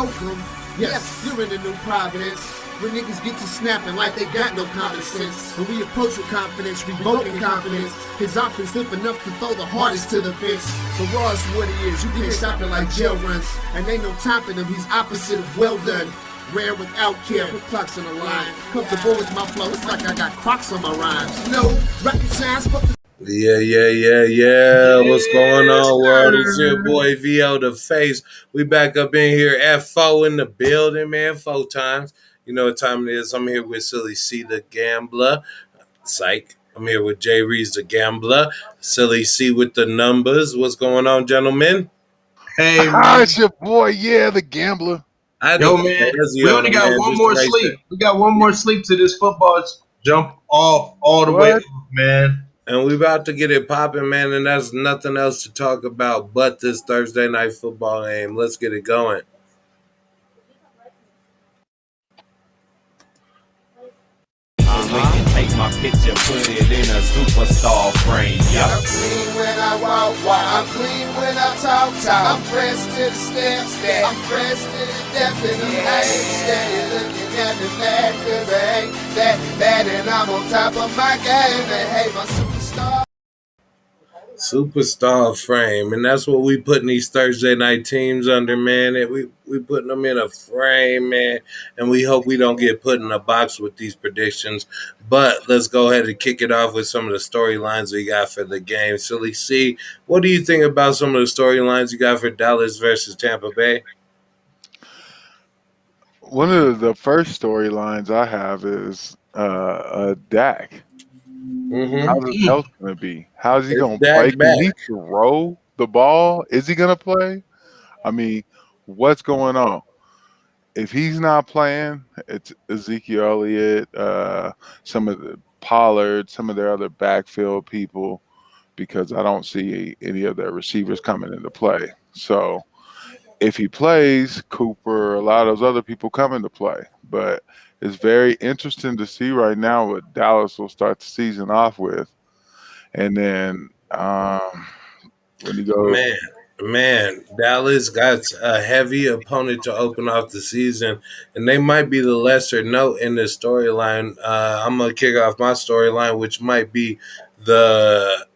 Welcome. Yes, you're in the new Providence, where niggas get to snapping like they got no common sense. When we approach with confidence, revoking confidence. His offense limp enough to throw the hardest to the fence. The rawest what he is, you can't stop it like jail runs. And ain't no topping him, he's opposite of well done. Rare without care, put clocks on the line. Comfortable with my flow, it's like I got Crocs on my rhymes. No, rocket science, fuck the Yeah. What's going on, world? It's your boy VO the Face. We back up in here at 4 in the building, man. 4 times. You know what time it is. I'm here with Silly C the Gambler. Psych. I'm here with Jay Reeves the Gambler. Silly C with the numbers. What's going on, gentlemen? Hey, Hi, man. it's your boy, the gambler. I had Yo, to put man. the We on only the got man one just more right sleep. there. We got one more sleep to this football jump off all the way What? off, man. And we about to get it popping, man, and there's nothing else to talk about but this Thursday night football game. Let's get it going. Take my picture, put it in a superstar frame. I'm clean when I walk, I'm clean when I talk. I'm fresh to the step, I'm fresh to the depth, and I'm steady looking at me mad, cause I ain't that bad, and I'm on top of my game, and hey, my superstar. Superstar frame, and that's what we putting these Thursday night teams under, man. And we putting them in a frame, man, and we hope we don't get put in a box with these predictions. But let's go ahead and kick it off with some of the storylines we got for the game. Silly C, what do you think about some of the storylines you got for Dallas versus Tampa Bay? One of the first storylines I have is Dak. Mm-hmm. How's his health going to be? How's he It's going to play? Dak Can back. he throw the ball? Is he going to play? I mean, what's going on? If he's not playing, it's Ezekiel Elliott, some of the Pollard, some of their other backfield people, because I don't see any of their receivers coming into play. So if he plays, Cooper, a lot of those other people come into play. But it's very interesting to see right now what Dallas will start the season off with. And then when you go, Man, Dallas got a heavy opponent to open off the season, and they might be the lesser note in this storyline. I'm gonna kick off my storyline, which might be the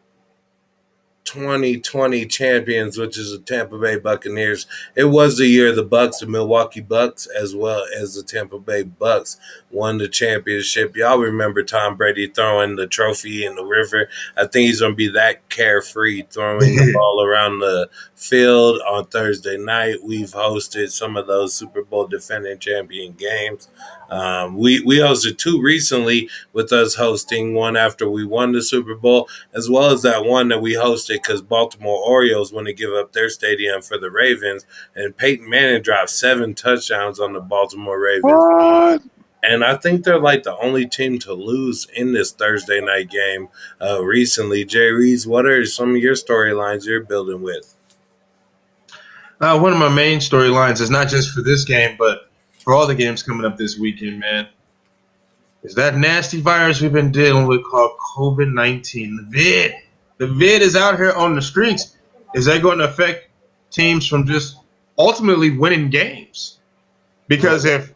2020 champions, which is the Tampa Bay Buccaneers. It was the year the Bucks, the Milwaukee Bucks, as well as the Tampa Bay Bucks won the championship. Y'all remember Tom Brady throwing the trophy in the river? I think he's going to be that carefree throwing the ball around the field on Thursday night. We've hosted some of those Super Bowl defending champion games. We hosted 2 recently, with us hosting one after we won the Super Bowl, as well as that one that we hosted because Baltimore Orioles want to give up their stadium for the Ravens, and Peyton Manning dropped 7 touchdowns on the Baltimore Ravens. what? And I think they're like the only team to lose in this Thursday night game recently. Jay Reeves, what are some of your storylines you're building with? One of my main storylines is not just for this game, but for all the games coming up this weekend, man, is that nasty virus we've been dealing with called COVID-19, the vid. The vid is out here on the streets. Is that going to affect teams from just ultimately winning games? Because if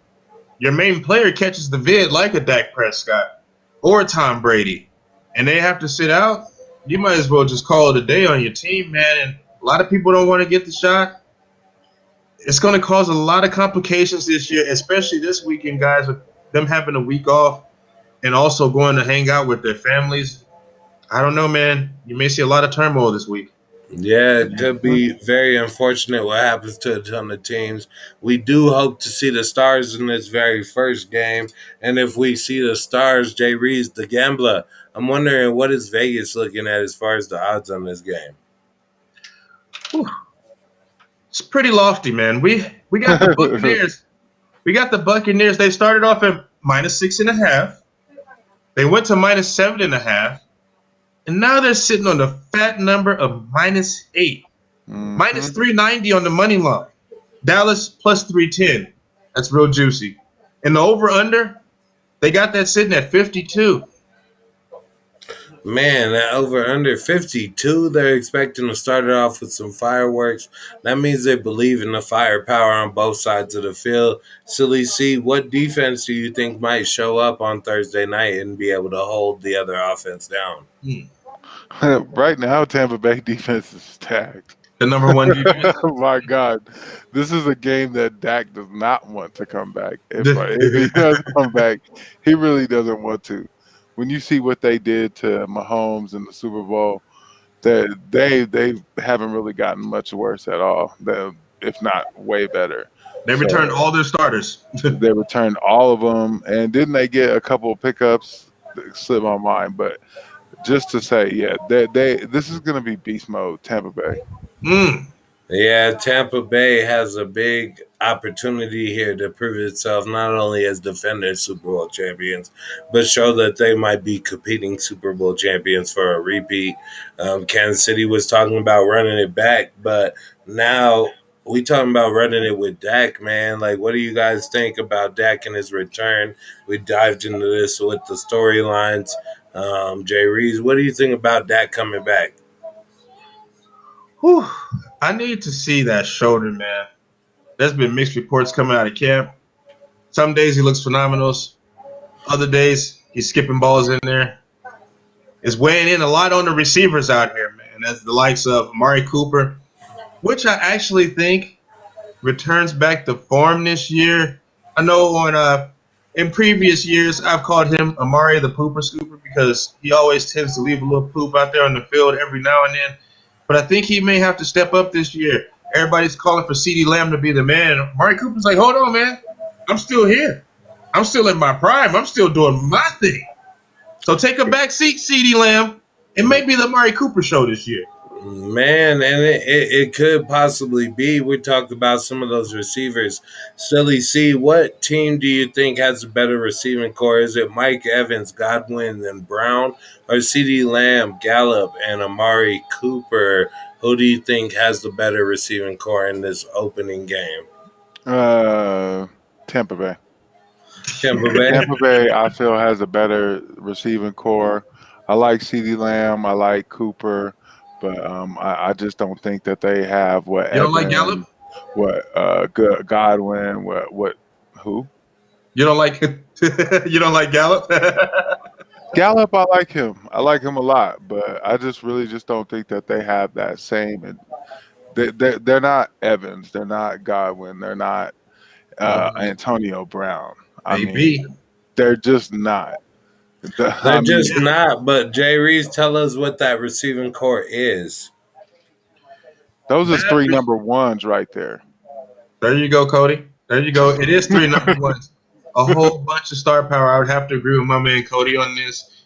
your main player catches the vid like a Dak Prescott or a Tom Brady, and they have to sit out, you might as well just call it a day on your team, man. And a lot of people don't want to get the shot. It's going to cause a lot of complications this year, especially this weekend, guys, with them having a week off and also going to hang out with their families. I don't know, man. You may see a lot of turmoil this week. Yeah, it could be very unfortunate what happens to a ton of teams. We do hope to see the Stars in this very first game. And if we see the Stars, Jay Reeves, the gambler, I'm wondering what is Vegas looking at as far as the odds on this game? Whew. It's pretty lofty, man. We got the Buccaneers. We got the Buccaneers. They started off at -6.5. They went to -7.5. And now they're sitting on the fat number of -8. -390 on the money line. Dallas +310. That's real juicy. And the over-under, they got that sitting at 52. Man, that over under 52, they're expecting to start it off with some fireworks. That means they believe in the firepower on both sides of the field. Silly C, what defense do you think might show up on Thursday night and be able to hold the other offense down? Hmm. Right now, Tampa Bay defense is stacked. The number one defense. My God, this is a game that Dak does not want to come back. If he does come back, he really doesn't want to. When you see what they did to Mahomes in the Super Bowl, that they haven't really gotten much worse at all. If not way better. They returned So all their starters. they returned all of them, and didn't they get a couple of pickups? That slip my mind, but just to say, yeah, they this is going to be beast mode, Tampa Bay. Mm. Yeah, Tampa Bay has a big opportunity here to prove itself not only as defending Super Bowl champions, but show that they might be competing Super Bowl champions for a repeat. Kansas City was talking about running it back, but now we talking about running it with Dak, man. Like, what do you guys think about Dak and his return? We dived into this with the storylines. Jay Reeves, what do you think about Dak coming back? Whew. I need to see that shoulder, man. There's been mixed reports coming out of camp. Some days he looks phenomenal. Other days he's skipping balls in there. It's weighing in a lot on the receivers out here, man. That's the likes of Amari Cooper, which I actually think returns back to form this year. I know on in previous years I've called him Amari the Pooper Scooper because he always tends to leave a little poop out there on the field every now and then. But I think he may have to step up this year. Everybody's calling for CeeDee Lamb to be the man. Amari Cooper's like, hold on, man. I'm still here. I'm still in my prime. I'm still doing my thing. So take a back seat, CeeDee Lamb. It may be the Amari Cooper show this year. Man, and it could possibly be. We talked about some of those receivers. Silly C, what team do you think has a better receiving core? Is it Mike Evans, Godwin, and Brown, or CeeDee Lamb, Gallup, and Amari Cooper? Who do you think has the better receiving core in this opening game? Uh, Tampa Bay. Tampa Bay? Tampa Bay, I feel, has a better receiving core. I like CeeDee Lamb. I like Cooper, but I just don't think that they have what You don't like Gallup? Evan, what Godwin, what who You don't like you don't like Gallup? Gallup. I like him. I like him a lot, but I just really just don't think that they have that same. And they're not Evans. They're not Godwin. They're not Antonio Brown. I mean, Maybe. they're just not. I They're mean, just not, but Jay Reeves, tell us what that receiving core is. those are That three number ones right there. There you go, Cody. There you go. It is three number ones. A whole bunch of star power. I would have to agree with my man Cody on this.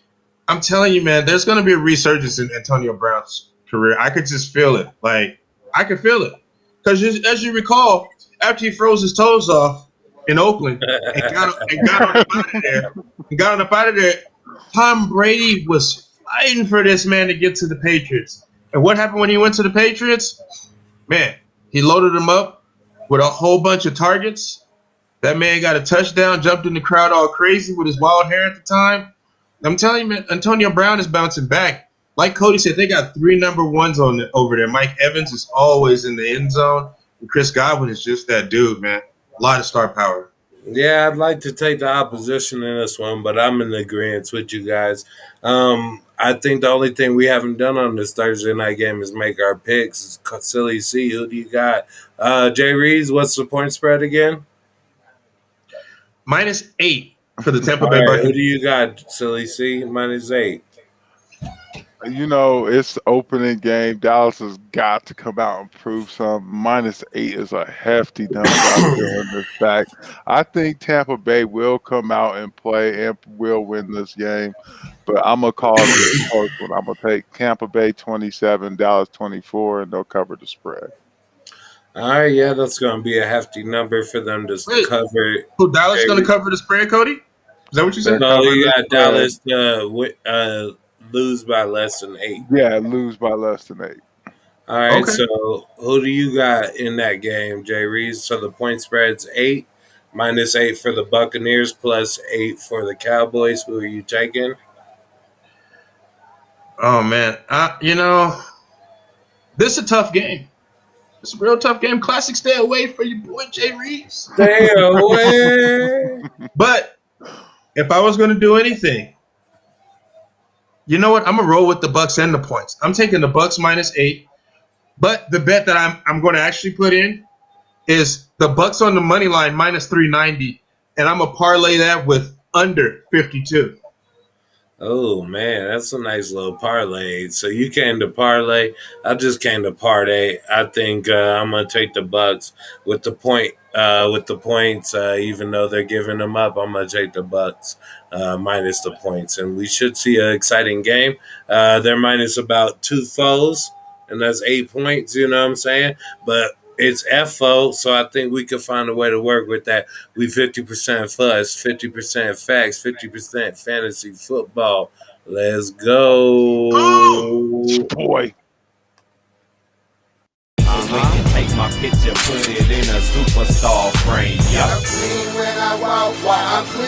I'm telling you, man, there's going to be a resurgence in Antonio Brown's career. I could just feel it. Like, I could feel it. Because as you recall, after he froze his toes off in Oakland and got on up out of there, Tom Brady was fighting for this man to get to the Patriots. And what happened when he went to the Patriots? Man, he loaded him up with a whole bunch of targets. That man got a touchdown, jumped in the crowd all crazy with his wild hair at the time. I'm telling you, man, Antonio Brown is bouncing back. Like Cody said, they got three number ones over there. Mike Evans is always in the end zone. And Chris Godwin is just that dude, man. A lot of star power. Yeah, I'd like to take the opposition in this one, but I'm in agreement with you guys. I think the only thing we haven't done on this Thursday night game is make our picks. Silly C, who do you got? Jay Reeves, what's the point spread again? -8 for the Tampa All Bay right, who do Buccaneers. you got, Silly C? -8. It's opening game. Dallas has got to come out and prove something. -8 is a hefty number. I feel in this back. I think Tampa Bay will come out and play and will win this game. But I'm gonna call this a close one. I'm gonna take Tampa Bay 27, Dallas 24, and they'll cover the spread. All right, yeah, that's going to be a hefty number for them to Wait, cover. who Dallas Jay going to Reeves. cover the spread, Cody? Is that what you They'll said? No, cover you the got spread. Dallas lose by less than 8. Yeah, lose by less than 8. All right, Okay. so who do you got in that game, Jay Reeves? So the point spread's 8, -8 for the Buccaneers, +8 for the Cowboys. Who are you taking? Oh man, this is a tough game. It's a real tough game. Classic, stay away for your boy Jay Reeves. Stay away. But if I was going to do anything, you know what? I'm gonna roll with the Bucks and the points. I'm taking the Bucks -8. But the bet that I'm going to actually put in is the Bucks on the money line -390, and I'm gonna parlay that with under 52. Oh man, that's a nice little parlay. So you came to parlay. I just came to parlay. I think I'm gonna take the Bucks with the point. With the points, even though they're giving them up, I'm gonna take the Bucks minus the points, and we should see an exciting game. They're minus about 2 foes, and that's 8 points. You know what I'm saying? But it's FO, so I think we could find a way to work with that. We 50% fuss, 50% facts, 50% fantasy football. Let's go. Boy. So we can take my picture, put it in a superstar frame. I'm clean when I walk, I'm clean.